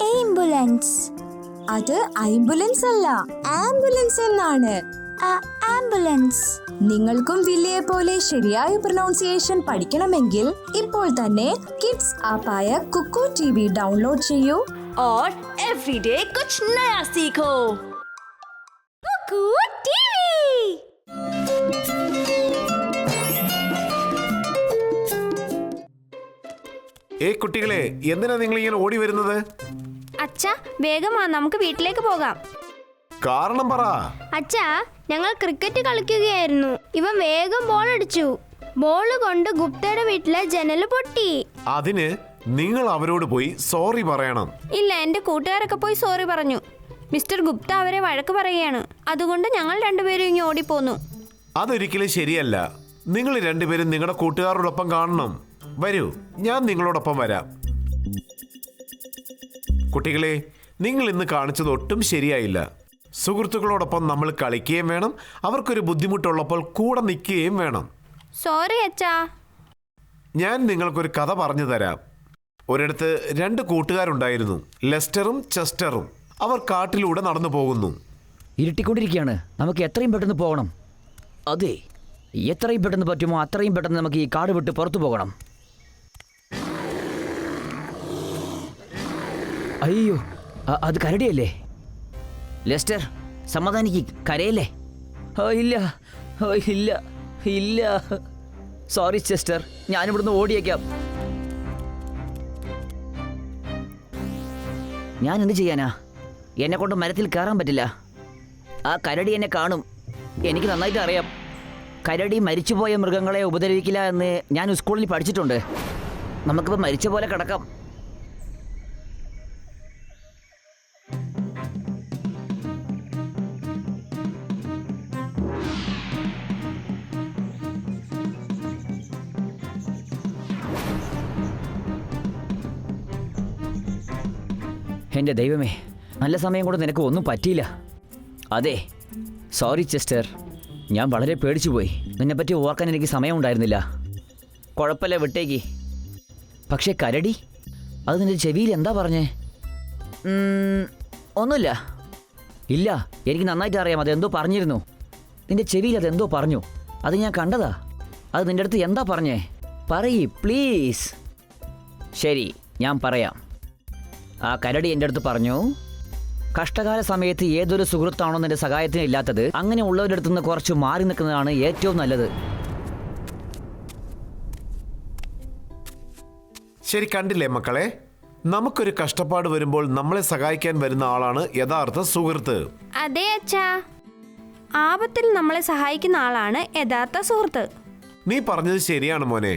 Ambulance. അത് ambulance അല്ല, ambulance എന്നാണ്. ആംബുലൻസ്. നിങ്ങൾക്കും വില്ലയെ പോലെ ശരിയായ പ്രൊനൗൺസിയേഷൻ പഠിക്കണമെങ്കിൽ ഇപ്പോൾ തന്നെ കിഡ്സ് ആപ്പായ കുക്കു टीवी डाउनलोड ചെയ്യൂ और एवरीडे कुछ नया सीखो। कुकू टीवी। കുട്ടികളെ, എന്തിനാ നിങ്ങൾ ഇങ്ങനെ ഓടി വരുന്നത്? അച്ഛാ, വേഗം വാ, നമുക്ക് വീട്ടിലേക്ക് പോകാം. കാരണം പറ. അച്ഛാ, ഞങ്ങൾ ക്രിക്കറ്റ് കളിക്കുകയായിരുന്നു. ഇവൻ വേഗം ബോൾ അടിച്ചു. ബോൾ കൊണ്ട് ഗുപ്തയുടെ വീട്ടിലെ ജനൽ പൊട്ടി. അതിന് നിങ്ങൾ അവരോട് പോയി സോറി പറയണം. ഇല്ല, എന്റെ കൂട്ടുകാരൊക്കെ പോയി സോറി പറഞ്ഞു. മിസ്റ്റർ ഗുപ്ത അവരെ വഴക്ക് പറയുകയാണ്. അതുകൊണ്ട് ഞങ്ങൾ രണ്ടുപേരും ഇങ്ങ് ഓടിപ്പോന്നു. അതൊരിക്കലും ശരിയല്ല. നിങ്ങൾ രണ്ടുപേരും നിങ്ങളുടെ കൂട്ടുകാരോടൊപ്പം കാണണം. വരൂ, ഞാൻ നിങ്ങളോടൊപ്പം വരാം. കുട്ടികളെ, നിങ്ങൾ ഇന്ന് കാണിച്ചത് ഒട്ടും ശരിയായില്ല. സുഹൃത്തുക്കളോടൊപ്പം നമ്മൾ കളിക്കുകയും വേണം, അവർക്കൊരു ബുദ്ധിമുട്ടുള്ളപ്പോൾ കൂടെ നിൽക്കുകയും വേണം. സോറി അച്ഛാ. ഞാൻ നിങ്ങൾക്കൊരു കഥ പറഞ്ഞു തരാം. ഒരിടത്ത് രണ്ട് കൂട്ടുകാരുണ്ടായിരുന്നു, ലെസ്റ്ററും ചെസ്റ്ററും. അവർ കാട്ടിലൂടെ നടന്നു പോകുന്നു. ഇരുട്ടിക്കൊണ്ടിരിക്കുകയാണ്, നമുക്ക് എത്രയും പെട്ടെന്ന് പോകണം. അതെ, എത്രയും പെട്ടെന്ന് പറ്റുമോ അത്രയും പെട്ടെന്ന് നമുക്ക് ഈ കാട് വിട്ട് പുറത്തു പോകണം. അയ്യോ, അത് കരടിയല്ലേ? ലെസ്റ്റർ, സമാധാനിക്ക്, കരയല്ലേ? ഇല്ല ഇല്ല ഇല്ല. സോറി ചെസ്റ്റർ, ഞാനിവിടുന്ന് ഓടിയേക്കാം. ഞാൻ എന്ത് ചെയ്യാനാ? എന്നെ കൊണ്ട് മരത്തിൽ കയറാൻ പറ്റില്ല. ആ കരടി എന്നെ കാണും. എനിക്ക് നന്നായിട്ട് അറിയാം. കരടി മരിച്ചുപോയ മൃഗങ്ങളെ ഉപദ്രവിക്കില്ല എന്ന് ഞാൻ സ്കൂളിൽ പഠിച്ചിട്ടുണ്ട്. നമുക്കിപ്പോൾ മരിച്ച പോലെ കിടക്കാം. എൻ്റെ ദൈവമേ, നല്ല സമയം കൊണ്ട് നിനക്ക് ഒന്നും പറ്റിയില്ല. അതെ, സോറി ചെസ്റ്റർ, ഞാൻ വളരെ പേടിച്ചു പോയി. നിന്നെപ്പറ്റി ഓർക്കാൻ എനിക്ക് സമയമുണ്ടായിരുന്നില്ല. കുഴപ്പമില്ല, വിട്ടേക്ക്. പക്ഷേ കരടി, അത് നിൻ്റെ ചെവിയിൽ എന്താ പറഞ്ഞേ? ഒന്നുമില്ല. ഇല്ല, എനിക്ക് നന്നായിട്ട് അറിയാം, അതെന്തോ പറഞ്ഞിരുന്നു. നിൻ്റെ ചെവിയിൽ അതെന്തോ പറഞ്ഞു, അത് ഞാൻ കണ്ടതാ. അത് നിൻ്റെ അടുത്ത് എന്താ പറഞ്ഞേ? പറയ് പ്ലീസ്. ശരി, ഞാൻ പറയാം. ആ കരടി എൻ്റെ അടുത്ത് പറഞ്ഞു, കഷ്ടകാല സമയത്ത് ഏതൊരു സുഹൃത്താണോ നിന്റെ സഹായത്തിന് ഇല്ലാത്തത്, അങ്ങനെ ഉള്ളവരുടെ അടുത്ത് നിന്ന് കുറച്ച് മാറി നിൽക്കുന്നതാണ് ഏറ്റവും നല്ലത്. ശരി, കണ്ടില്ലേ മക്കളെ? നമുക്കൊരു കഷ്ടപ്പാട് വരുമ്പോൾ നമ്മളെ സഹായിക്കാൻ വരുന്ന ആളാണ് യഥാർത്ഥ സുഹൃത്ത്. അതെ അച്ഛാ, ആപത്തിൽ നമ്മളെ സഹായിക്കുന്ന ആളാണ് യഥാർത്ഥ സുഹൃത്ത്. നീ പറഞ്ഞത് ശരിയാണ് മോനെ.